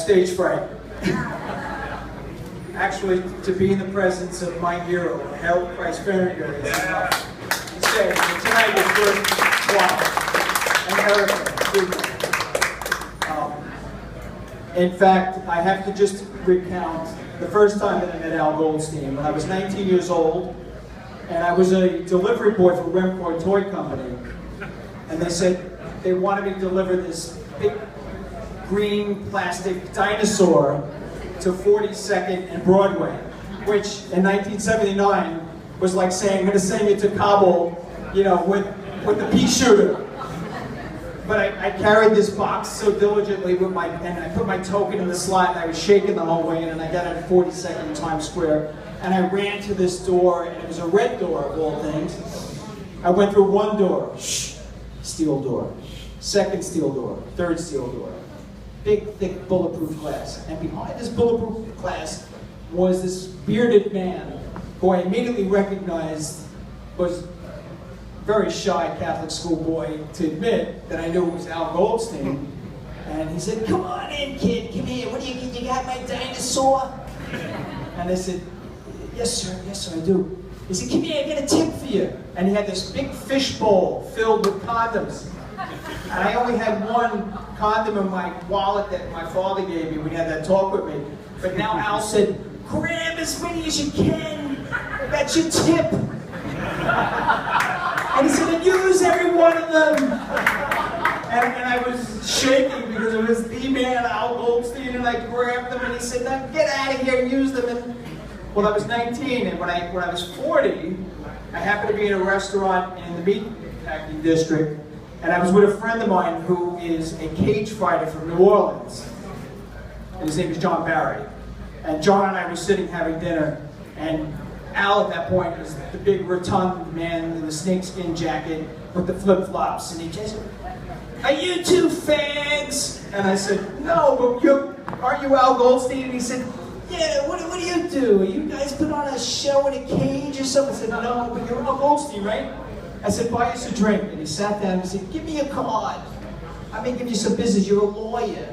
stage fright. Actually, to be in the presence of my hero, Harold Price Farringer, is enough. He said, tonight is first and Erica. In fact, I have to just recount the first time that I met Al Goldstein. When I was 19 years old, and I was a delivery boy for Remco Toy Company. And they said they wanted me to deliver this big green plastic dinosaur to 42nd and Broadway, which in 1979 was like saying, I'm going to send you to Kabul, you know, with the pea shooter. But I carried this box so diligently and I put my token in the slot and I was shaking the whole way in, and I got it at 42nd Times Square. And I ran to this door, and it was a red door of all things. I went through one door, steel door. Second steel door, third steel door. Big, thick, bulletproof glass. And behind this bulletproof glass was this bearded man who I immediately recognized was a very shy Catholic schoolboy to admit that I knew it was Al Goldstein. And he said, come on in, kid, come here. What do you got my dinosaur? And I said, yes, sir, I do. He said, come here, I got a tip for you. And he had this big fish bowl filled with condoms. And I only had one condom in my wallet that my father gave me when he had that talk with me. But now Al said, grab as many as you can. That's your tip. And he said, and use every one of them. And I was shaking because it was the man, Al Goldstein, and I grabbed them and he said, now get out of here and use them. And, well, I was 19, and when I was 40, I happened to be in a restaurant in the meatpacking district, and I was with a friend of mine who is a cage fighter from New Orleans. And his name is John Barry. And John and I were sitting having dinner, and Al at that point was the big rotund man in the snakeskin jacket with the flip-flops, and he just said, are you two fags? And I said, no, but aren't you Al Goldstein? And he said, yeah, what do you do? You guys put on a show in a cage or something? I said, no, but you're Al Goldstein, right? I said, buy us a drink. And he sat down and he said, give me a card. I may give you some business. You're a lawyer.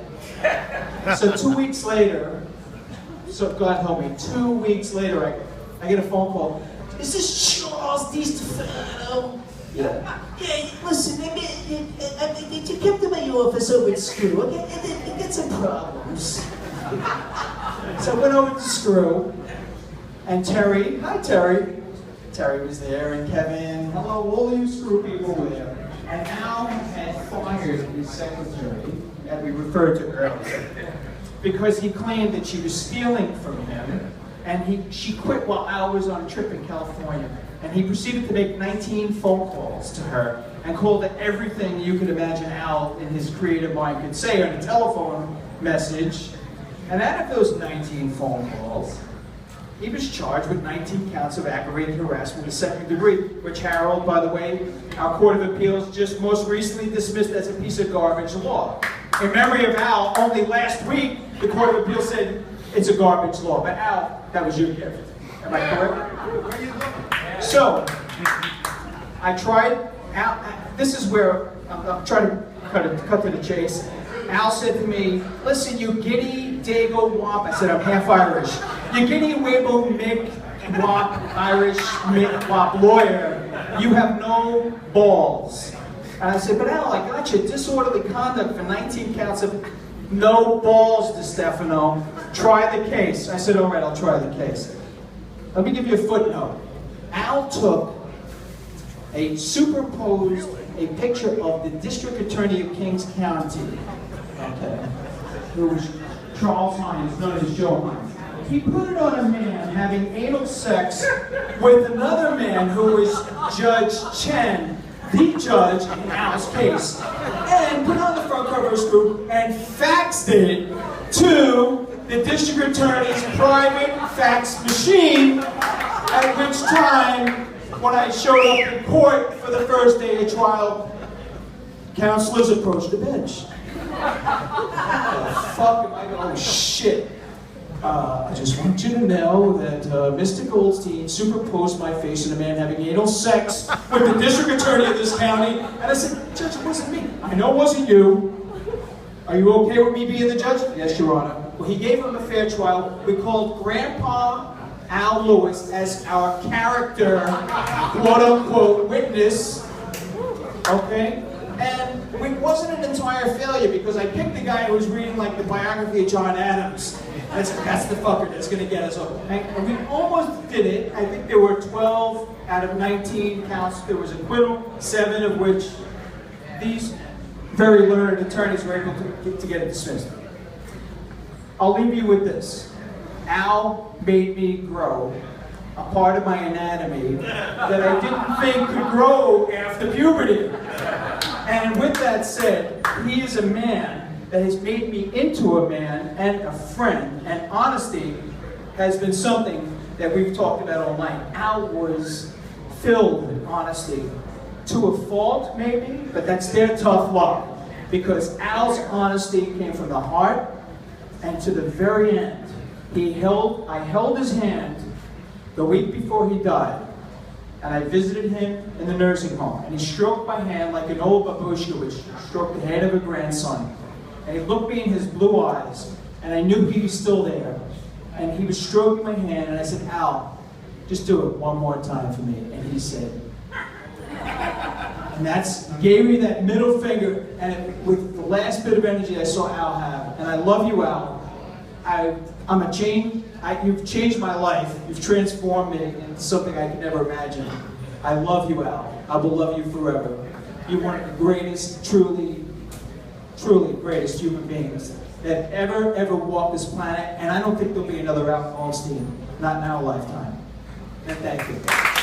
So 2 weeks later, so God help me, 2 weeks later, I get a phone call. Is this Charles DiStefano? Yeah. Yeah, listen, you come to my office over at Screw, okay? I got some problems. So I went over to Screw, and Terry, hi Terry. Terry was there, and Kevin, hello, all you Screw people were there. And Al had fired his secretary, that we referred to earlier, because he claimed that she was stealing from him, and she quit while Al was on a trip in California. And he proceeded to make 19 phone calls to her, and called her everything you could imagine Al, in his creative mind, could say on a telephone message. And out of those 19 phone calls, he was charged with 19 counts of aggravated harassment of the second degree, which Harold, by the way, our Court of Appeals just most recently dismissed as a piece of garbage law. In memory of Al, only last week, the Court of Appeals said it's a garbage law. But Al, that was your gift. Am I correct? So, I tried, Al, this is where I'm trying to cut to the chase. Al said to me, listen, you giddy dago wop, I said, I'm half Irish. You giddy wabo mick wop Irish mick wop lawyer, you have no balls. And I said, but Al, I got you disorderly conduct for 19 counts of no balls, DiStefano. Try the case. I said, all right, I'll try the case. Let me give you a footnote. Al took superposed a picture of the District Attorney of Kings County, okay, who was Charles Hines, known as Joe Hines. He put it on a man having anal sex with another man who was Judge Chen, the judge in Al's case, and put it on the front cover of Screw and faxed it to the District Attorney's private fax machine, at which time, when I showed up in court for the first day of trial, counselors approached the bench. Fuck am I going? Oh shit. I just want you to know that Mr. Goldstein superposed my face in a man having anal sex with the district attorney of this county. And I said, Judge, it wasn't me. I know it wasn't you. Are you okay with me being the judge? Yes, Your Honor. he gave him a fair trial. We called Grandpa Al Lewis as our character, quote-unquote, witness, okay? And it wasn't an entire failure because I picked the guy who was reading like the biography of John Adams. That's the fucker that's gonna get us over. And we almost did it. I think there were 12 out of 19 counts. There was acquittal, 7 of which these very learned attorneys were able to get it dismissed. I'll leave you with this. Al made me grow a part of my anatomy that I didn't think could grow after puberty. And with that said, he is a man that has made me into a man and a friend. And honesty has been something that we've talked about all night. Al was filled with honesty. To a fault, maybe, but that's their tough luck. Because Al's honesty came from the heart, and to the very end, I held his hand the week before he died, and I visited him in the nursing home, and he stroked my hand like an old babushka would stroke the head of a grandson. And he looked me in his blue eyes, and I knew he was still there. And he was stroking my hand, and I said, Al, just do it one more time for me. And he said, and gave me that middle finger, and with the last bit of energy I saw Al have. And I love you, Al. You've changed my life. You've transformed me into something I could never imagine. I love you, Al. I will love you forever. You're one of the greatest, truly greatest human beings that ever walked this planet. And I don't think there'll be another Al Goldstein, not in our lifetime. And thank you.